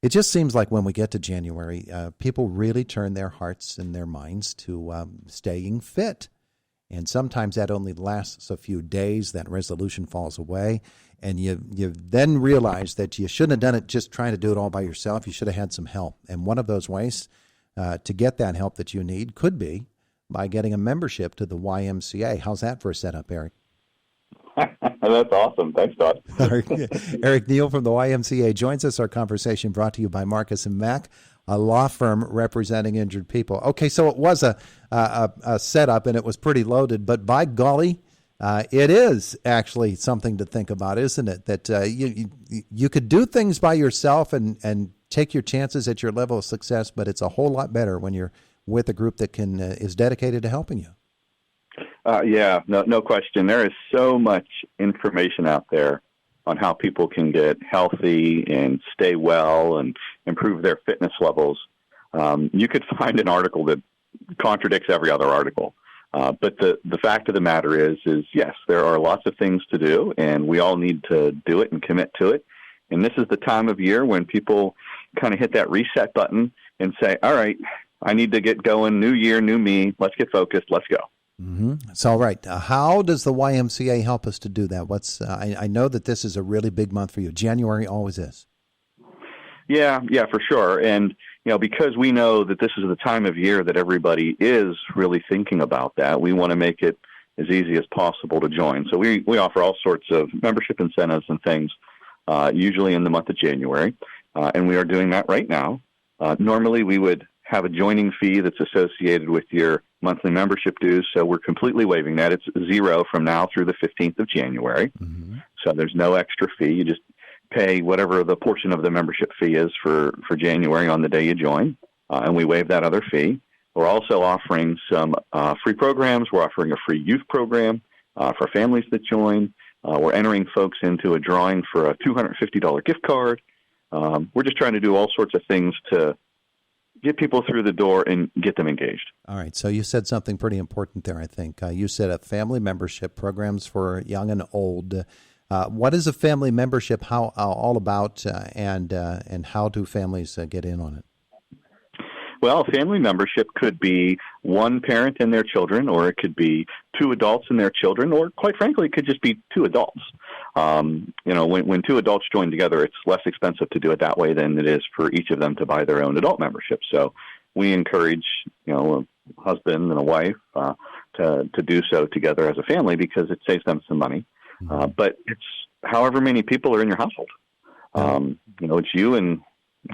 It just seems like when we get to January, people really turn their hearts and their minds to staying fit. And sometimes that only lasts a few days. That resolution falls away. And you then realize that you shouldn't have done it just trying to do it all by yourself. You should have had some help. And one of those ways to get that help that you need could be by getting a membership to the YMCA. How's that for a setup, Eric? That's awesome. Thanks, Todd. Eric Neal from the YMCA joins us. Our conversation brought to you by Marcus & Mack, a law firm representing injured people. Okay, so it was a setup, and it was pretty loaded, but by golly, it is actually something to think about, isn't it? That you could do things by yourself and take your chances at your level of success, but it's a whole lot better when you're with a group that is dedicated to helping you. No question. There is so much information out there on how people can get healthy and stay well and improve their fitness levels. You could find an article that contradicts every other article. But the fact of the matter is yes, there are lots of things to do, and we all need to do it and commit to it. And this is the time of year when people kind of hit that reset button and say, all right, I need to get going. New year, new me. Let's get focused. Let's go. Mm-hmm. It's all right. How does the YMCA help us to do that? I know that this is a really big month for you. January always is. Yeah, for sure. And, because we know that this is the time of year that everybody is really thinking about that, we want to make it as easy as possible to join. So we offer all sorts of membership incentives and things, usually in the month of January. And we are doing that right now. Normally we would have a joining fee that's associated with your monthly membership dues. So we're completely waiving that. It's $0 from now through the 15th of January. Mm-hmm. So there's no extra fee. You just pay whatever the portion of the membership fee is for January on the day you join. And we waive that other fee. We're also offering some free programs. We're offering a free youth program for families that join. We're entering folks into a drawing for a $250 gift card. We're just trying to do all sorts of things to get people through the door and get them engaged. All right. So you said something pretty important there, I think. You said a family membership programs for young and old. What is a family membership all about, and how do families get in on it? Well, a family membership could be one parent and their children, or it could be two adults and their children, or quite frankly, it could just be two adults. When two adults join together, it's less expensive to do it that way than it is for each of them to buy their own adult membership. So we encourage, a husband and a wife to do so together as a family because it saves them some money. But it's however many people are in your household. It's you and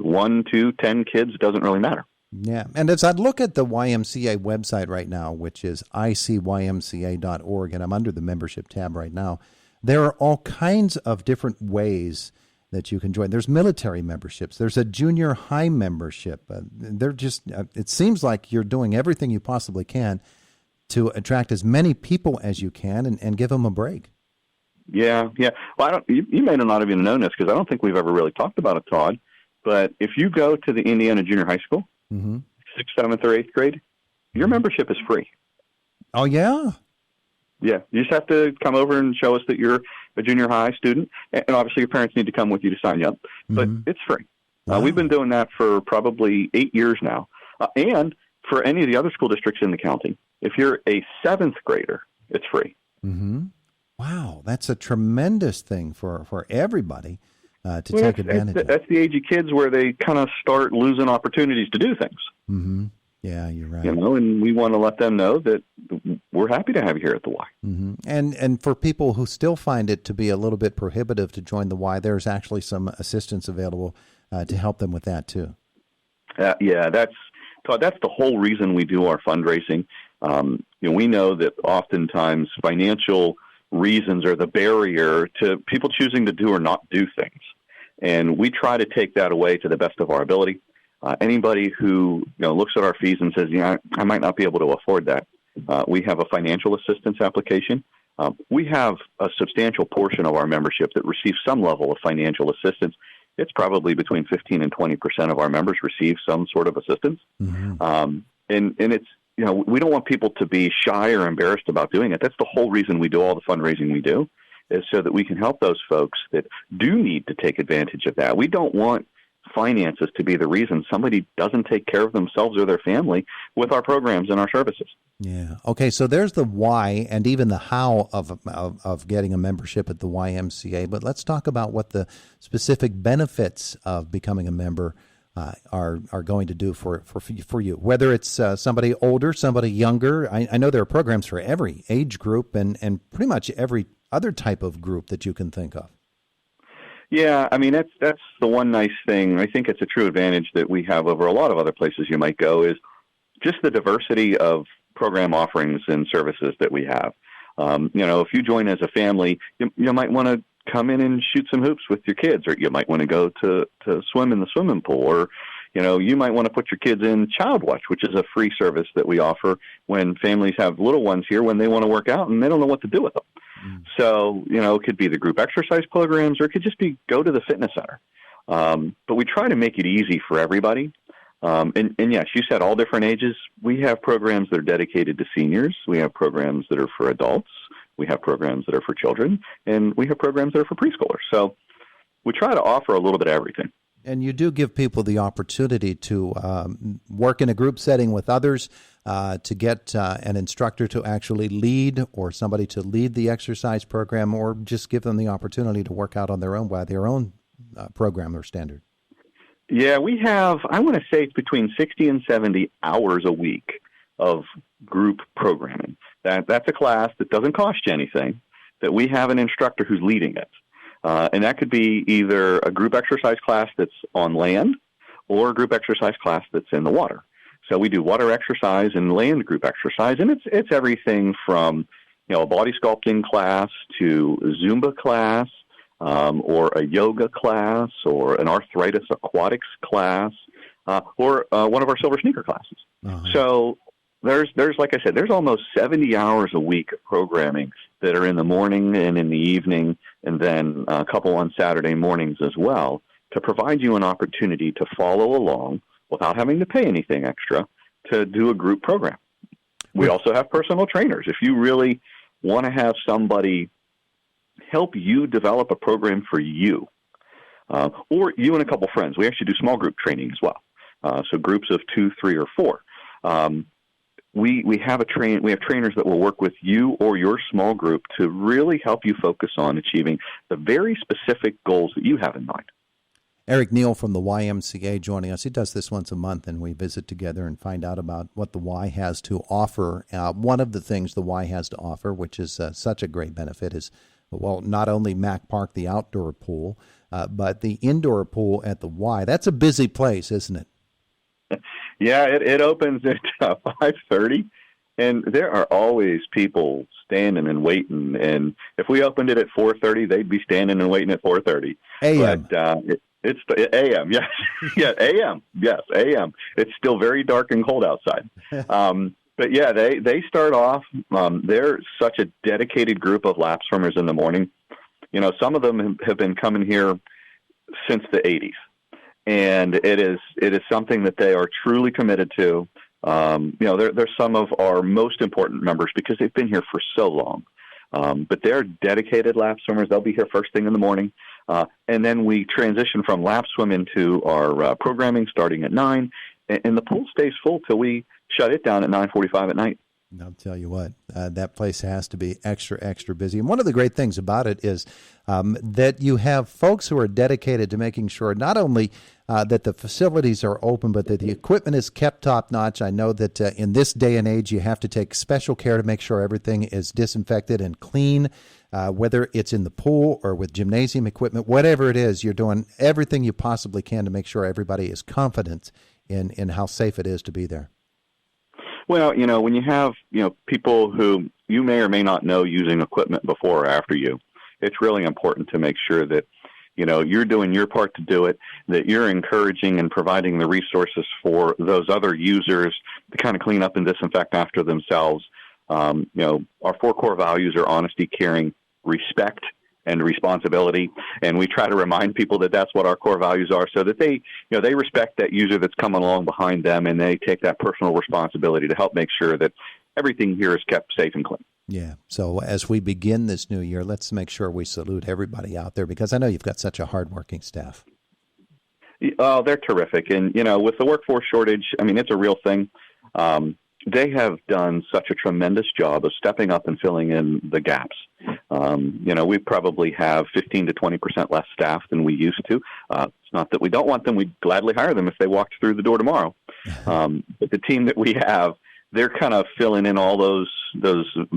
1, 2, 10 kids. It doesn't really matter. Yeah, and as I look at the YMCA website right now, which is icymca.org, and I'm under the membership tab right now, there are all kinds of different ways that you can join. There's military memberships. There's a junior high membership. It seems like you're doing everything you possibly can to attract as many people as you can and give them a break. Yeah. Well, you may not have even known this because I don't think we've ever really talked about it, Todd. But if you go to the Indiana Junior High School, 6th, 7th, or 8th grade, your membership is free. Oh, yeah? Yeah. You just have to come over and show us that you're a junior high student. And obviously your parents need to come with you to sign you up. But it's free. Wow. We've been doing that for probably 8 years now. And for any of the other school districts in the county, if you're a 7th grader, it's free. Mm-hmm. Wow. That's a tremendous thing for everybody. Take advantage of. That's the age of kids where they kind of start losing opportunities to do things. Mm-hmm. Yeah, you're right. And we want to let them know that we're happy to have you here at the Y. Mm-hmm. And for people who still find it to be a little bit prohibitive to join the Y, there's actually some assistance available to help them with that too. That's the whole reason we do our fundraising. We know that oftentimes financial reasons are the barrier to people choosing to do or not do things. And we try to take that away to the best of our ability. Anybody who looks at our fees and says, I might not be able to afford that, we have a financial assistance application. We have a substantial portion of our membership that receives some level of financial assistance. It's probably between 15 and 20% of our members receive some sort of assistance. Mm-hmm. And it's, we don't want people to be shy or embarrassed about doing it. That's the whole reason we do all the fundraising we do, is so that we can help those folks that do need to take advantage of that. We don't want finances to be the reason somebody doesn't take care of themselves or their family with our programs and our services. Yeah. Okay. So there's the why and even the how of getting a membership at the YMCA. But let's talk about what the specific benefits of becoming a member are going to do for you. Whether it's somebody older, somebody younger. I know there are programs for every age group and pretty much every other type of group that you can think of. Yeah, I mean, that's the one nice thing. I think it's a true advantage that we have over a lot of other places you might go is just the diversity of program offerings and services that we have. If you join as a family, you might want to come in and shoot some hoops with your kids, or you might want to go to swim in the swimming pool, or you might want to put your kids in Child Watch, which is a free service that we offer when families have little ones here when they want to work out and they don't know what to do with them. So, it could be the group exercise programs, or it could just be go to the fitness center. But we try to make it easy for everybody. And yes, you said all different ages. We have programs that are dedicated to seniors. We have programs that are for adults. We have programs that are for children. And we have programs that are for preschoolers. So we try to offer a little bit of everything. And you do give people the opportunity to work in a group setting with others, to get an instructor to actually lead, or somebody to lead the exercise program, or just give them the opportunity to work out on their own by their own program or standard. Yeah, we have, I want to say, between 60 and 70 hours a week of group programming. That's a class that doesn't cost you anything, that we have an instructor who's leading it. And that could be either a group exercise class that's on land or a group exercise class that's in the water. So we do water exercise and land group exercise, and it's everything from a body sculpting class to a Zumba class, or a yoga class, or an arthritis aquatics class, or one of our silver sneaker classes. Uh-huh. So there's like I said, there's almost 70 hours a week of programming that are in the morning and in the evening, and then a couple on Saturday mornings as well, to provide you an opportunity to follow along without having to pay anything extra to do a group program. We also have personal trainers. If you really want to have somebody help you develop a program for you, or you and a couple friends, we actually do small group training as well. So groups of 2, 3, or 4. We have trainers that will work with you or your small group to really help you focus on achieving the very specific goals that you have in mind. Eric Neal from the YMCA joining us. He does this once a month, and we visit together and find out about what the Y has to offer. One of the things the Y has to offer, which is such a great benefit, is, well, not only Mac Park, the outdoor pool, but the indoor pool at the Y. That's a busy place, isn't it? Yeah, it opens at 5:30, and there are always people standing and waiting. And if we opened it at 4:30, they'd be standing and waiting at 4:30. A.M. But it's a.m. Yes, yeah, a.m. Yes, a.m. It's still very dark and cold outside. But yeah, they start off. They're such a dedicated group of lap swimmers in the morning. Some of them have been coming here since the 80s. And it is something that they are truly committed to. They're some of our most important members because they've been here for so long. But they're dedicated lap swimmers. They'll be here first thing in the morning. And then we transition from lap swim into our programming starting at 9. And the pool stays full till we shut it down at 9:45 at night. I'll tell you what, that place has to be extra, extra busy. And one of the great things about it is that you have folks who are dedicated to making sure not only that the facilities are open, but that the equipment is kept top-notch. I know that in this day and age, you have to take special care to make sure everything is disinfected and clean, whether it's in the pool or with gymnasium equipment, whatever it is, you're doing everything you possibly can to make sure everybody is confident in how safe it is to be there. Well, when you have, people who you may or may not know using equipment before or after you, it's really important to make sure that, you're doing your part to do it, that you're encouraging and providing the resources for those other users to kind of clean up and disinfect after themselves. Our 4 core values are honesty, caring, respect, and responsibility. And we try to remind people that that's what our core values are, so that they respect that user that's coming along behind them, and they take that personal responsibility to help make sure that everything here is kept safe and clean. Yeah. So as we begin this new year, let's make sure we salute everybody out there, because I know you've got such a hardworking staff. Oh, they're terrific. And, with the workforce shortage, I mean, it's a real thing. They have done such a tremendous job of stepping up and filling in the gaps. We probably have 15 to 20% less staff than we used to. It's not that we don't want them. We'd gladly hire them if they walked through the door tomorrow. But the team that we have, they're kind of filling in all those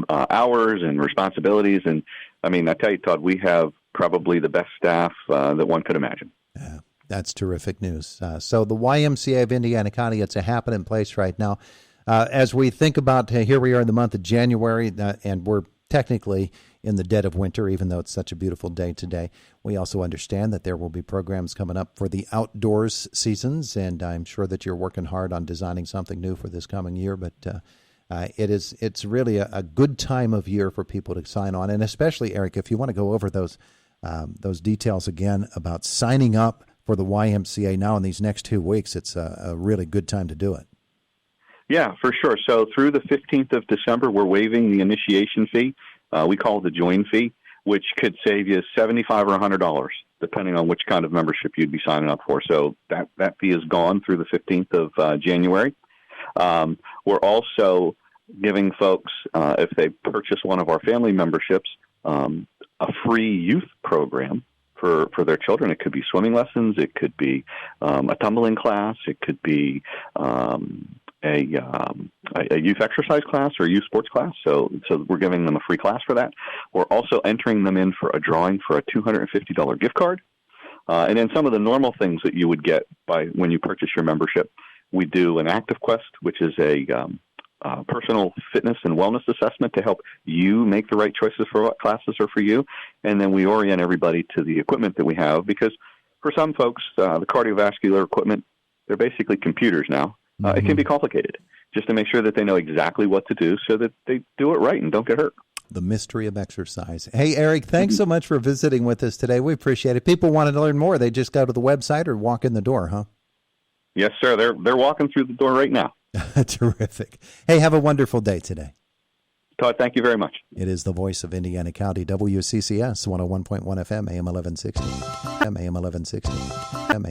hours and responsibilities. And, I mean, I tell you, Todd, we have probably the best staff that one could imagine. Yeah, that's terrific news. So the YMCA of Indiana County, it's a happening place right now. As we think about, here we are in the month of January, and we're technically in the dead of winter, even though it's such a beautiful day today. We also understand that there will be programs coming up for the outdoors seasons, and I'm sure that you're working hard on designing something new for this coming year. But it's really a good time of year for people to sign on, and especially, Eric, if you want to go over those details again about signing up for the YMCA now in these next 2 weeks, it's a really good time to do it. Yeah, for sure. So through the 15th of December, we're waiving the initiation fee. We call it the join fee, which could save you $75 or $100, depending on which kind of membership you'd be signing up for. So that fee is gone through the 15th of January. We're also giving folks, if they purchase one of our family memberships, a free youth program for their children. It could be swimming lessons. It could be a tumbling class. It could be a youth exercise class or a youth sports class. So we're giving them a free class for that. We're also entering them in for a drawing for a $250 gift card. And then some of the normal things that you would get when you purchase your membership, we do an Active Quest, which is a personal fitness and wellness assessment to help you make the right choices for what classes are for you. And then we orient everybody to the equipment that we have, because for some folks, the cardiovascular equipment, they're basically computers now. It can be complicated, just to make sure that they know exactly what to do so that they do it right and don't get hurt. The mystery of exercise. Hey, Eric, thanks so much for visiting with us today. We appreciate it. People wanted to learn more. They just go to the website or walk in the door, huh? Yes, sir. They're walking through the door right now. Terrific. Hey, have a wonderful day today. Todd, thank you very much. It is the voice of Indiana County, WCCS, 101.1 FM, AM 1160. AM 1160.